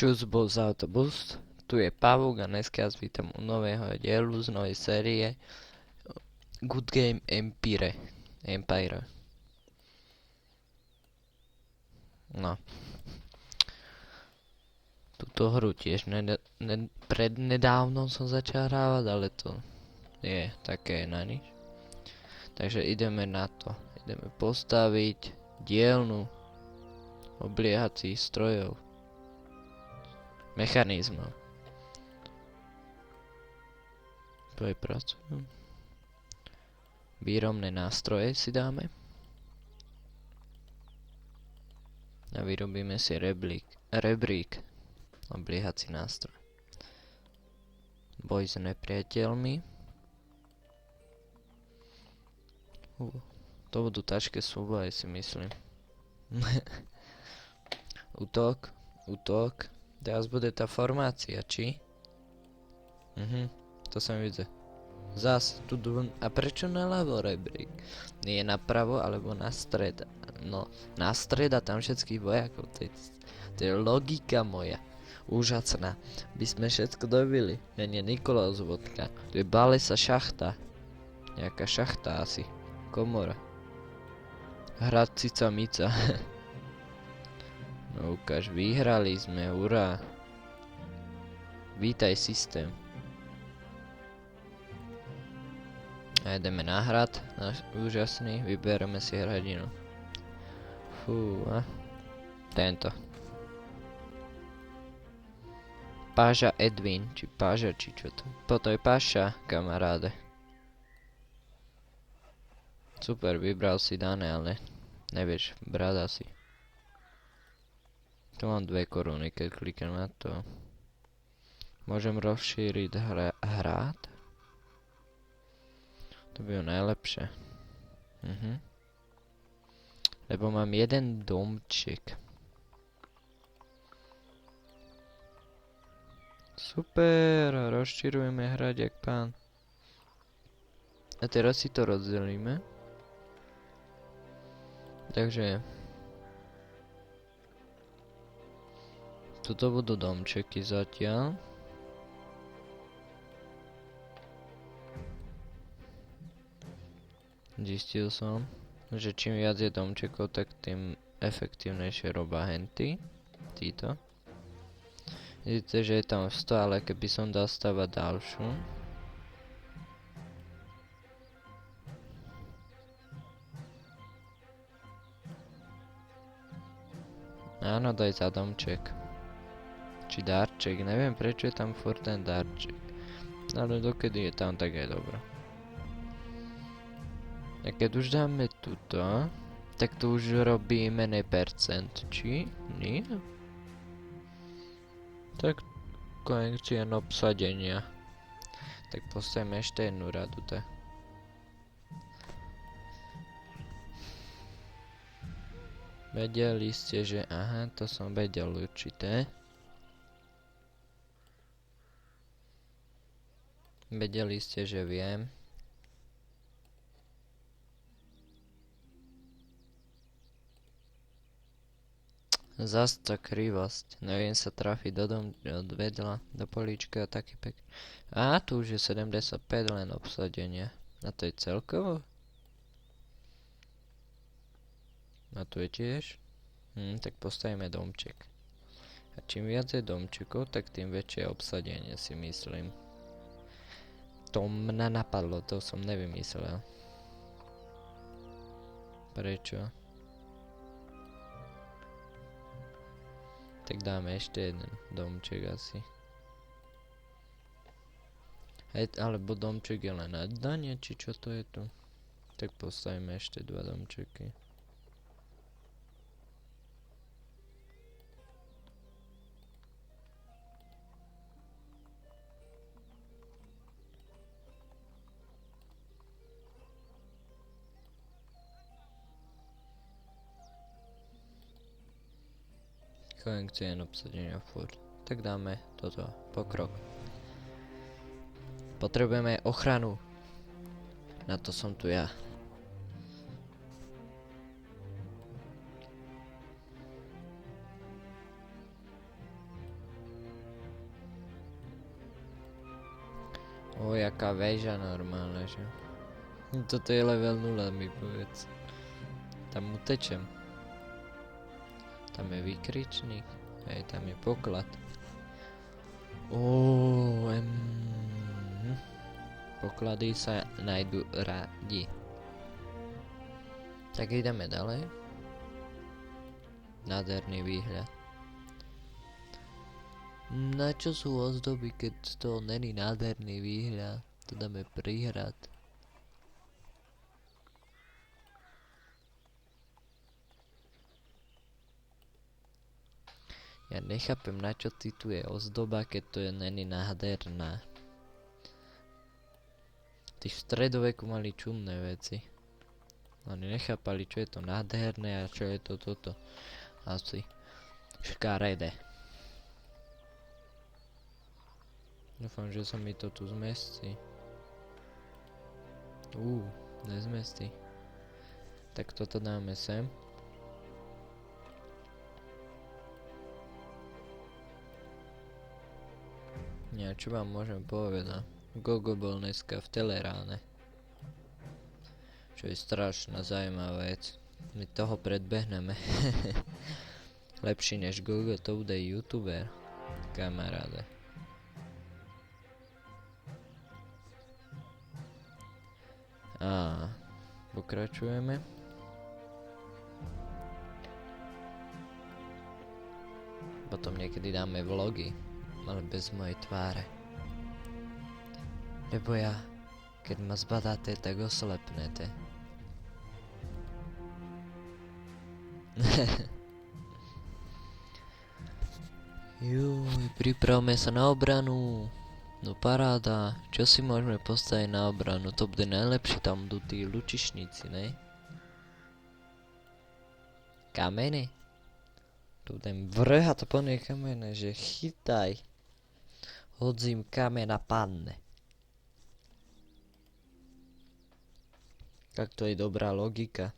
Čus bus autobus, tu je Pavúk a dneska vás vítam u nového dielu z novej série Good Game Empire. No, túto hru tiež prednedávnom som začal hrávať, ale to je také na nič. Takže ideme na to. Ideme postaviť dielnu obliehacích strojov, mechanizmov. Pracujú. Výrobné nástroje si dáme. A vyrobíme si rebrík. Obliehací nástroj. Boj s nepriateľmi. To budú ťažké súboje, si myslím. Útok. Teraz bude tá formácia, či? To sa mi vidí. Zas, tu a prečo naľavo rebrík? Nie napravo, alebo na stred. No, na stred a tam všetkých vojakov. To je logika moja. Úžasná. By sme všetko dobili. Ja nie Nikolaus vodka. Tu je Balesa šachta. Nejaká šachta asi. Komora. Hrad Cica Mica. No ukáž, vyhrali sme, urá. Vítaj systém. A ideme na hrad, náš úžasný, vybereme si hradinu. Tento. Páža Edwin, či Páža, či čo to. Toto je Páša, kamaráde. Super, vybral si dané, ale nevieš, brať asi. Tu mám 2 koruny, keď kliknem na to. Môžem rozšíriť hrad? To by bolo najlepšie. Lebo mám jeden domček. Super, rozširujeme hrad jak pán. A teraz si to rozdelíme. Takže tuto budú domčeky zatiaľ. Zistil som, že čím viac je domčekov, tak tým efektívnejšie robá henty. Títo. Vidíte, že je tam 100, ale keby som dal stavať ďalšiu. Áno, daj za domček. Či darček, neviem prečo je tam furt ten darček. Ale dokedy je tam, tak je dobré. A keď už dáme tuto, tak tu už robí menej percent, či? Nie? Tak koeficient obsadenia. Tak postavíme ešte jednu radu, tak. Vedeli ste, že aha, to som vedel určité. Vedeli ste, že viem. Zas tá krivosť. Neviem sa trafiť od vedľa, do políčka a taký pekný. A tu už je 75 len obsadenia. A to je celkovo? A tu je tiež? Tak postavíme domček. A čím viac je domčekov, tak tým väčšie obsadenie, si myslím. To mňa napadlo, to som nevymyslel. Prečo? Tak dáme ešte jeden domček asi. Alebo domček je len na dane, či čo to je tu? Tak postavíme ešte 2 domčeky. Koeficient obsadenia furt. Tak dáme toto, pokrok. Potrebujeme ochranu. Na to som tu ja. O, jaká väža normálne, že? Toto je level 0, mi povedz. Tam utečem. Tam je výkričník. Hej, tam je poklad. Poklady sa nájdu radi. Tak ideme ďalej. Nádherný výhľad. Na čo sú ozdoby, keď z toho není nádherný výhľad? To dáme príhrad. Ja nechápem, na čo ty tu je ozdoba, keď to je není nádherná. Tí v stredoveku mali čudné veci. Oni nechápali, čo je to nádherné a čo je to toto. Asi škaredé. Dúfam, že sa mi to tu zmestí. Nezmestí. Tak toto dáme sem. Nie, čo vám môžem povedať? Gogo bol dneska v Teleráne. Čo je strašná zaujímavá vec. My toho predbehneme. Lepší než Gogo to bude youtuber. Kamaráde. A pokračujeme. Potom niekedy dáme vlogy. Ale bez mojej tváre. Lebo ja, keď ma zbadáte, tak oslepnete. Pripravme sa na obranu. No paráda, čo si môžeme postaviť na obranu? To bude najlepšie, tam budú tí lučišníci, ne? Kamene? Tu budem vrhať po nej kamene, že chytaj. Hodzím kamena padne. Tak to je dobrá logika.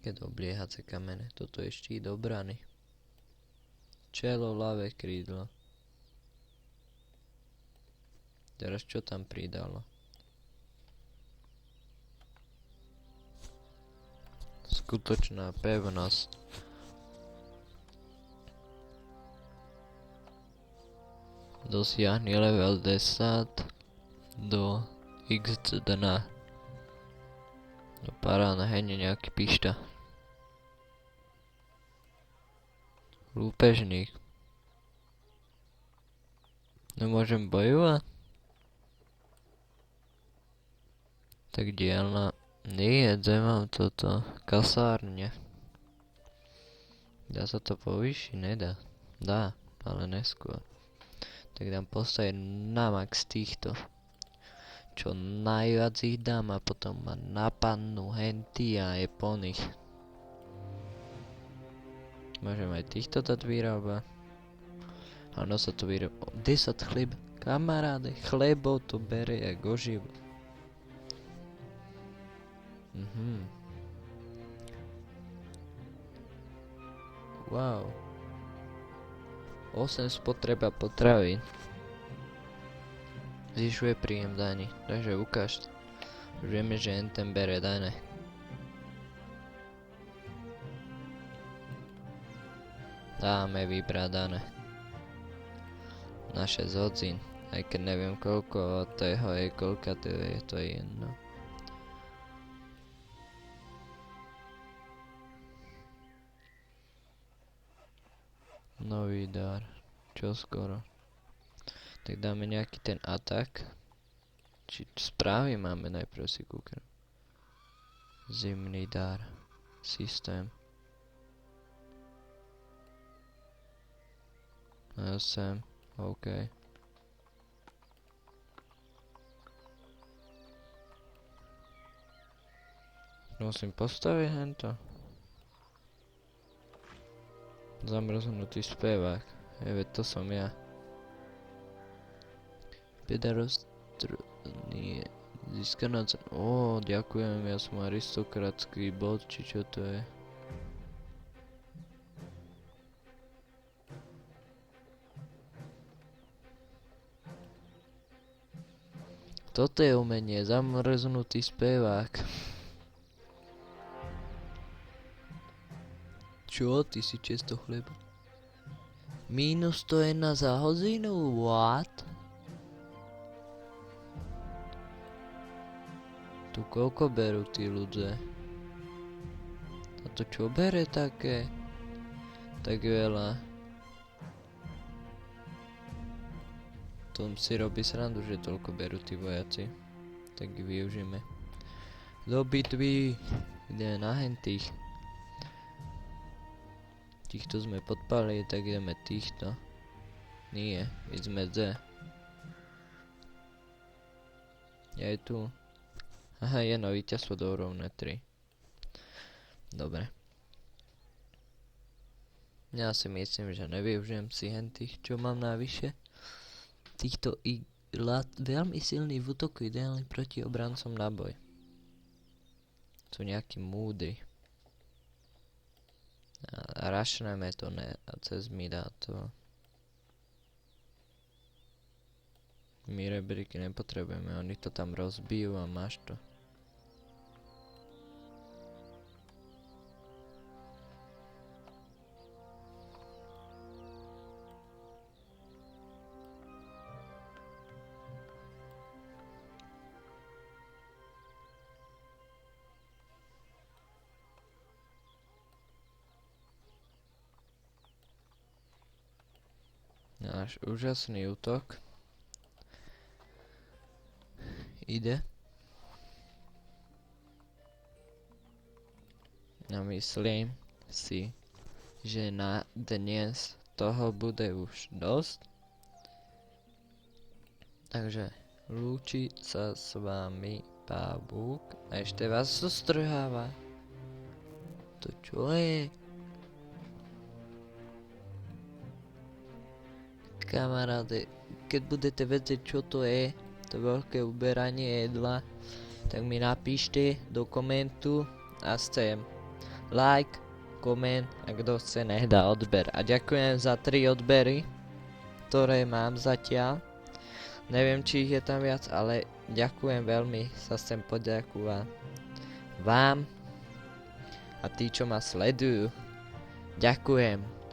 Keď obliehace kamene, toto je štít obrany. Čelo, ľavé krídlo. Teraz čo tam pridalo? Skutočná pevnosť. Dosiahni level 10 do x dna. No paráda, hej, nejaký pišta. Lúpežník. Nemôžem bojovať? Tak dielna. Nie, kde mám toto? Kasárne. Dá sa to povýšiť? Nedá. Dá, ale neskôr. Tak dám postaviť na max týchto. Čo najviac ich dám a potom ma napadnú henty a je po nich. Môžem aj týchto dať výroba. Áno, sa to vyroba. 10 chlieb. Kamaráde, chlebov to bere jak oživu. Wow. 8 spotreba potravín. Zvyšuje príjem daní, takže ukáž. Vieme, že ten bere dane. Dáme vybrať dane. Na 6 hodín, aj keď neviem koľko toho je, koľka to je jedno. Nový dar, čo skoro. Tak dáme nejaký ten atak. Či správy máme, najprv si kúknem. Zimný dar. Systém. 8, OK. Musím postaviť hento. Zamrznutý spevák. Veď to som ja. Nie. Získaná cena. Ďakujem, ja som aristokratský bod, či čo to je. Toto je umenie, zamrznutý spevák. Čo? Ty si često chleba? -101 za hodinu? What? Tu koľko berú tí ľudia? A to čo bere také? Tak veľa. Tom si robí srandu, že toľko berú tí vojaci. Tak ich využijeme. Do bitvy! Ideme na hentých. Týchto sme podpali, tak ideme týchto. Nie, ideme Z. Ja je tu. Aha, je no víťazstvo do rovné 3. Dobre. Ja si myslím, že nevyužijem si hentých, čo mám navyše. Týchto veľmi silný v útoku, ideálny proti obrancom na boj. Sú nejaký múdry. A rašneme to ne, a cez mi dá to. My rebríky nepotrebujeme, oni to tam rozbijú a máš to. Náš úžasný útok ide. A myslím si, že na dnes toho bude už dosť. Takže lúči sa s vami Pavúk a ešte vás zostrháva. To čo je? Kamaráde, keď budete vedieť, čo to je, to veľké uberanie jedla, tak mi napíšte do komentu a chcem like, koment a kto chce, nech dá odber. A ďakujem za 3 odbery, ktoré mám zatiaľ. Neviem, či ich je tam viac, ale ďakujem veľmi, sa chcem poďakovať vám a tí, čo ma sledujú. Ďakujem.